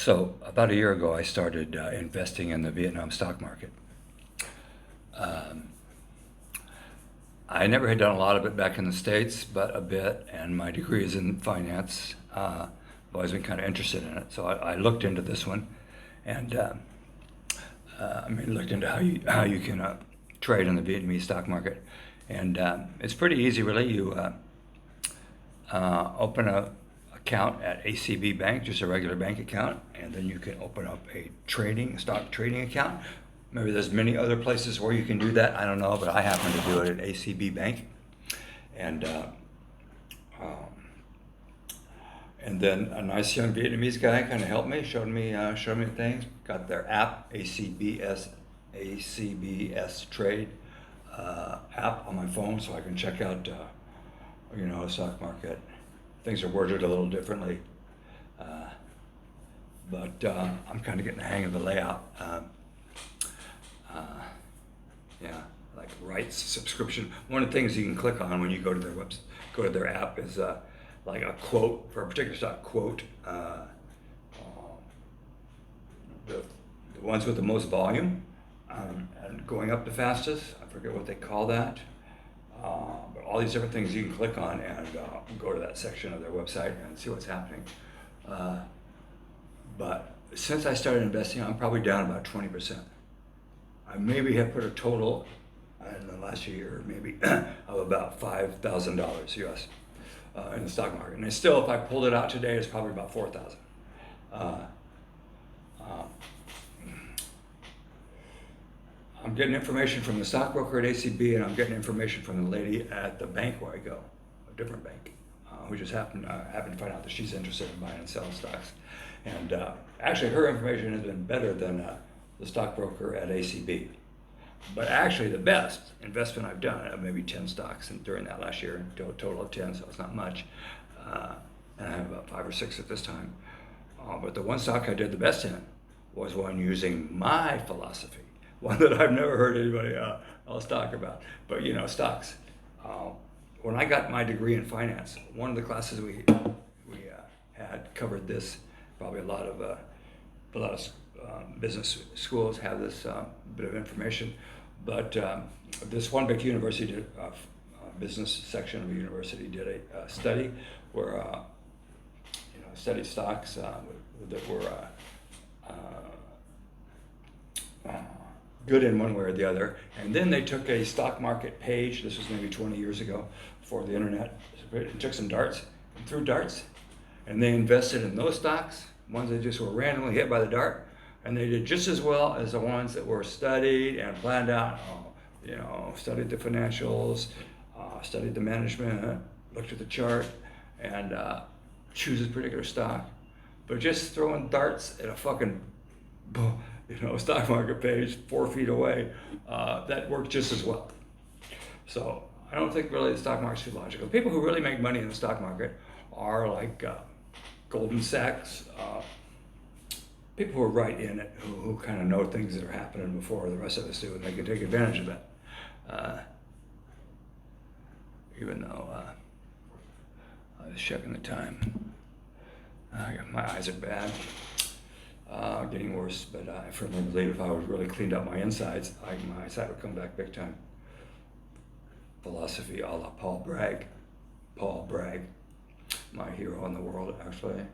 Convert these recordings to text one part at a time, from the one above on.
So about a year ago, I started investing in the Vietnam stock market. Um, I never had done a lot of it back in the States, but a bit, and my degree is in finance. I've always been kind of interested in it, so I looked into this one, and looked into how you can trade in the Vietnamese stock market, and it's pretty easy, really. You open a account at ACB Bank, just a regular bank account, and then you can open up a stock trading account. Maybe there's many other places where you can do that. I don't know, but I happen to do it at ACB Bank, and um, and then a nice young Vietnamese guy kind of helped me, showed me things. Got their app, ACBS Trade app on my phone, so I can check out stock market. Things are worded a little differently, but I'm kind of getting the hang of the layout. Yeah, like rights subscription. One of the things you can click on when you go to their go to their app is like a quote for a particular stock. Quote the ones with the most volume and going up the fastest. I forget what they call that. But all these different things you can click on and go to that section of their website and see what's happening. But since I started investing, I'm probably down about 20%. I maybe have put a total in the last year, maybe of about $5,000 US in the stock market. And it's still, if I pulled it out today, it's probably about 4,000. I'm getting information from the stockbroker at ACB, and I'm getting information from the lady at the bank where I go, a different bank, who just happened to find out that she's interested in buying and selling stocks. And actually, her information has been better than the stockbroker at ACB. But actually, the best investment I've done, maybe 10 stocks during that last year, a total of 10, so it's not much. And I have about 5 or 6 at this time. But the one stock I did the best in was one using my philosophy. One that I've never heard anybody else talk about. But stocks. When I got my degree in finance, one of the classes we had covered this. Probably a lot of business schools have this bit of information. But this one big university, business section of the university, did a study where studied stocks that were good in one way or the other. And then they took a stock market page, this was maybe 20 years ago, before the internet, and took some darts, and threw darts, and they invested in those stocks, ones that just were randomly hit by the dart, and they did just as well as the ones that were studied and planned out, studied the financials, studied the management, looked at the chart, and choose a particular stock. But just throwing darts at a fucking stock market page 4 feet away, that worked just as well. So I don't think really the stock market's too logical. People who really make money in the stock market are like Goldman Sachs, people who are right in it, who kind of know things that are happening before the rest of us do, and they can take advantage of that. Even though I was checking the time. My eyes are bad. Getting worse, but I firmly believe if I was really cleaned up my insides, my eyesight would come back big time. Philosophy a la Paul Bragg. Paul Bragg, my hero in the world, actually. As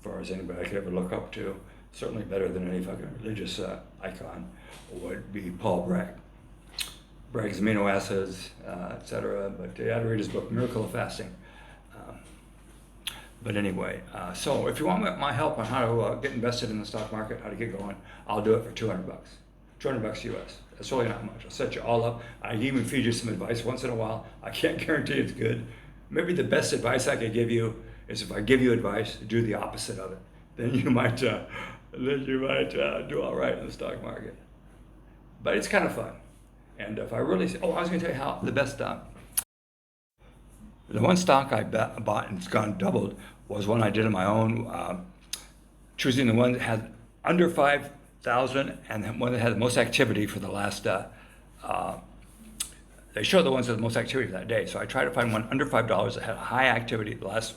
far as anybody I could ever look up to, certainly better than any fucking religious icon, would be Paul Bragg. Bragg's amino acids, etc. But you had to read his book, Miracle of Fasting. But anyway, so if you want my help on how to get invested in the stock market, how to get going, I'll do it for $200. $200 US. That's really not much. I'll set you all up. I even feed you some advice once in a while. I can't guarantee it's good. Maybe the best advice I could give you is if I give you advice, do the opposite of it. Then you might do all right in the stock market. But it's kind of fun. And if I really, I was going to tell you how the best stock. The one stock I bought and it's gone doubled was one I did on my own, choosing the one that had under 5,000 and the one that had the most activity for the last, they show the ones with the most activity for that day. So I tried to find one under $5 that had high activity the last